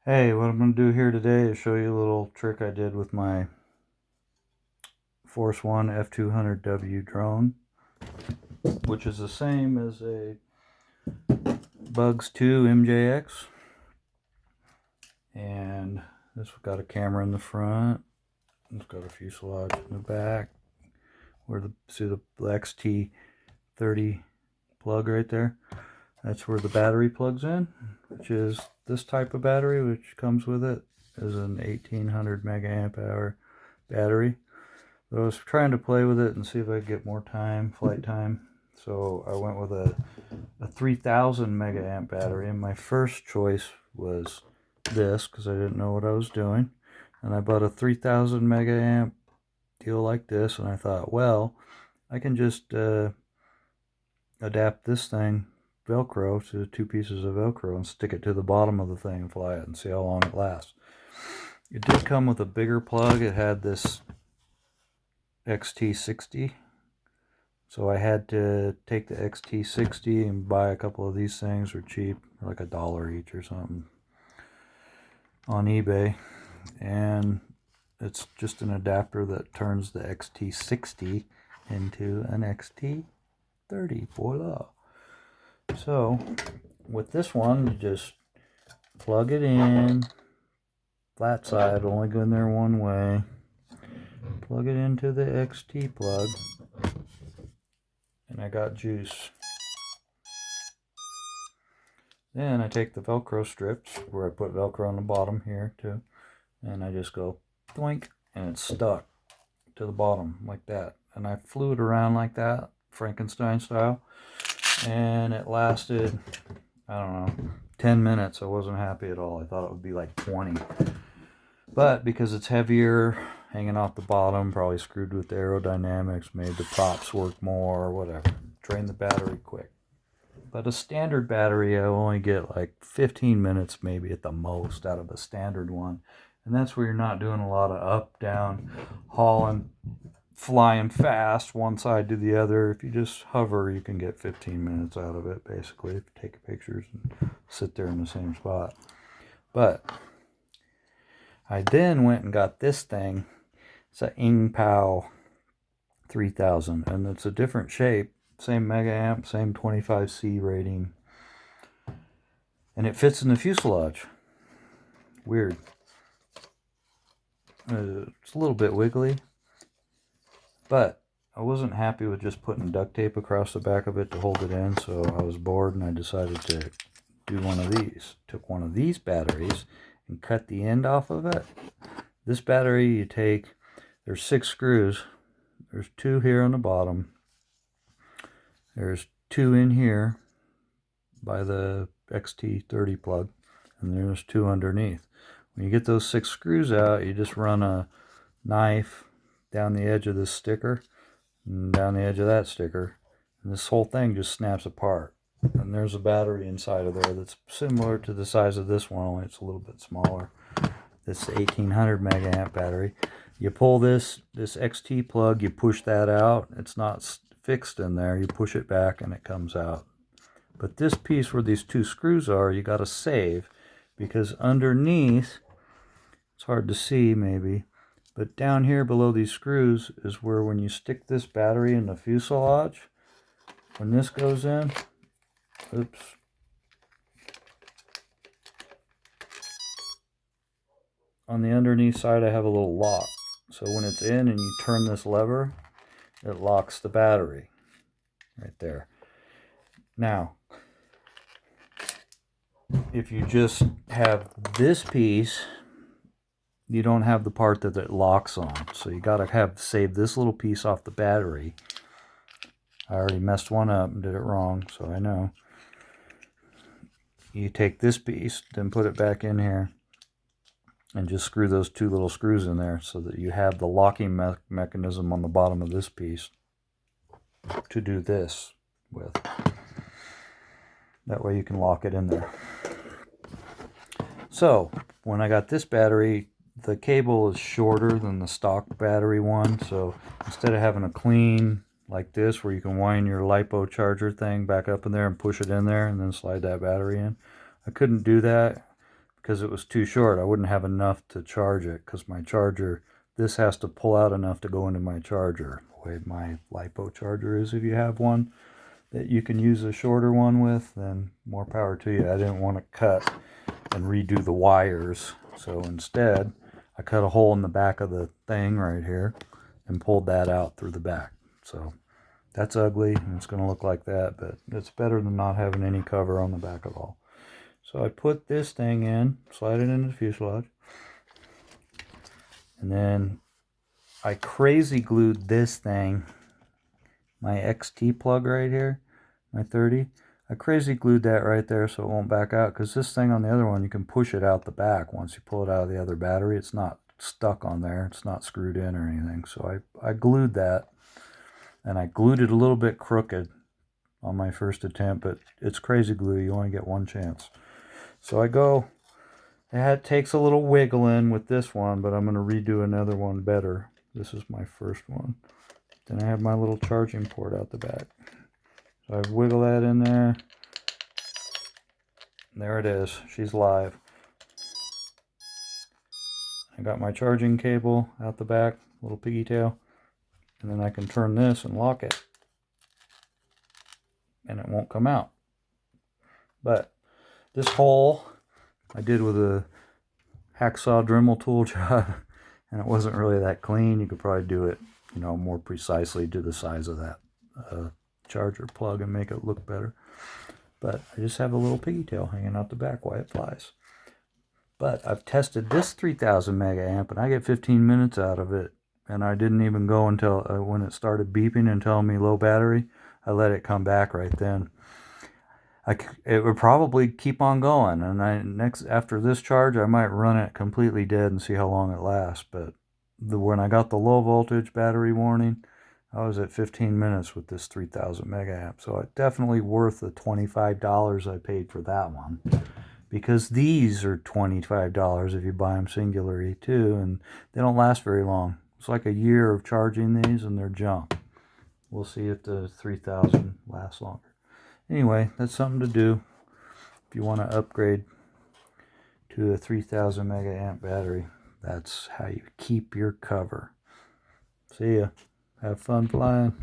Hey, what I'm going to do here today is show you a little trick I did with my Force 1 F200W drone, which is the same as a Bugs 2 MJX. And this has got a camera in the front. It's got a fuselage in the back. See the XT30 plug right there? That's where the battery plugs in, which is this type of battery, which comes with it, is an 1800 megaamp hour battery. So I was trying to play with it and see if I could get more flight time. So I went with a 3000 megaamp battery, and my first choice was this because I didn't know what I was doing. And I bought a 3000 megaamp deal like this, and I thought, well, I can just adapt this thing Velcro to 2 pieces of Velcro and stick it to the bottom of the thing and fly it and see how long it lasts. It did come with a bigger plug. It had this XT60, so I had to take the XT60 and buy a couple of these things. They're cheap, like $1 each or something on eBay, and it's just an adapter that turns the XT60 into an XT30. Voila. So with this one, you just plug it in, flat side, only go in there one way. Plug it into the XT plug, and I got juice. Then I take the Velcro strips, where I put Velcro on the bottom here too, and I just go doink, and it's stuck to the bottom like that. And I flew it around like that, Frankenstein style, and it lasted, I don't know, 10 minutes. I wasn't happy at all. I thought it would be like 20. But because it's heavier, hanging off the bottom, probably screwed with the aerodynamics, made the props work more, whatever. Drained the battery quick. But a standard battery, I only get like 15 minutes maybe at the most out of a standard one. And that's where you're not doing a lot of up, down, hauling, flying fast one side to the other. If you just hover, you can get 15 minutes out of it, basically, if you take pictures and sit there in the same spot. But I then went and got this thing. It's an Ingpow 3000, and it's a different shape, same mega amp, same 25C rating, and it fits in the fuselage. Weird. It's a little bit wiggly, but I wasn't happy with just putting duct tape across the back of it to hold it in, so I was bored and I decided to do one of these. Took one of these batteries and cut the end off of it. This battery you take, there's 6 screws. There's 2 here on the bottom. There's 2 in here by the XT30 plug, and there's 2 underneath. When you get those 6 screws out, you just run a knife down the edge of this sticker and down the edge of that sticker, and this whole thing just snaps apart. And there's a battery inside of there that's similar to the size of this one, only it's a little bit smaller. This 1800 megaamp battery. You pull this XT plug, you push that out. It's not fixed in there. You push it back and it comes out. But this piece where these 2 screws are, you got to save, because underneath, it's hard to see maybe, but down here below these screws is where, when you stick this battery in the fuselage, when this goes in, oops, on the underneath side I have a little lock. So when it's in and you turn this lever, it locks the battery right there. Now, if you just have this piece, you don't have the part that it locks on. So you got to save this little piece off the battery. I already messed one up and did it wrong, so I know. You take this piece, then put it back in here, and just screw those 2 little screws in there so that you have the locking mechanism on the bottom of this piece to do this with. That way you can lock it in there. So when I got this battery, the cable is shorter than the stock battery one, so instead of having a clean like this where you can wind your LiPo charger thing back up in there and push it in there and then slide that battery in, I couldn't do that because it was too short. I wouldn't have enough to charge it because my charger, this has to pull out enough to go into my charger, the way my LiPo charger is. If you have one that you can use a shorter one with, then more power to you. I didn't want to cut and redo the wires, so instead I cut a hole in the back of the thing right here and pulled that out through the back. So that's ugly and it's going to look like that, but it's better than not having any cover on the back at all. So I put this thing in, slide it into the fuselage, and then I crazy glued this thing, my XT plug right here, my 30. I crazy glued that right there so it won't back out, because this thing on the other one, you can push it out the back once you pull it out of the other battery. It's not stuck on there. It's not screwed in or anything. So I glued that, and I glued it a little bit crooked on my first attempt, but it's crazy glue. You only get one chance. So I go, it takes a little wiggling with this one, but I'm going to redo another one better. This is my first one. Then I have my little charging port out the back. So I wiggle that in there. There it is. She's live. I got my charging cable out the back, little piggy tail. And then I can turn this and lock it. And it won't come out. But this hole I did with a hacksaw Dremel tool job, and it wasn't really that clean. You could probably do it, you know, more precisely to the size of that charger plug and make it look better. But I just have a little piggy tail hanging out the back while it flies. But I've tested this 3000 mega amp and I get 15 minutes out of it, and I didn't even go until when it started beeping and telling me low battery. I let it come back right then. It would probably keep on going, and after this charge I might run it completely dead and see how long it lasts. But when I got the low voltage battery warning, I was at 15 minutes with this 3000 mega amp. So it's definitely worth the $25 I paid for that one, because these are $25 if you buy them singularly too, and they don't last very long. It's like a year of charging these and they're junk. We'll see if the 3000 lasts longer. Anyway, that's something to do if you want to upgrade to a 3000 mega amp battery. That's how you keep your cover. See ya. Have fun flying.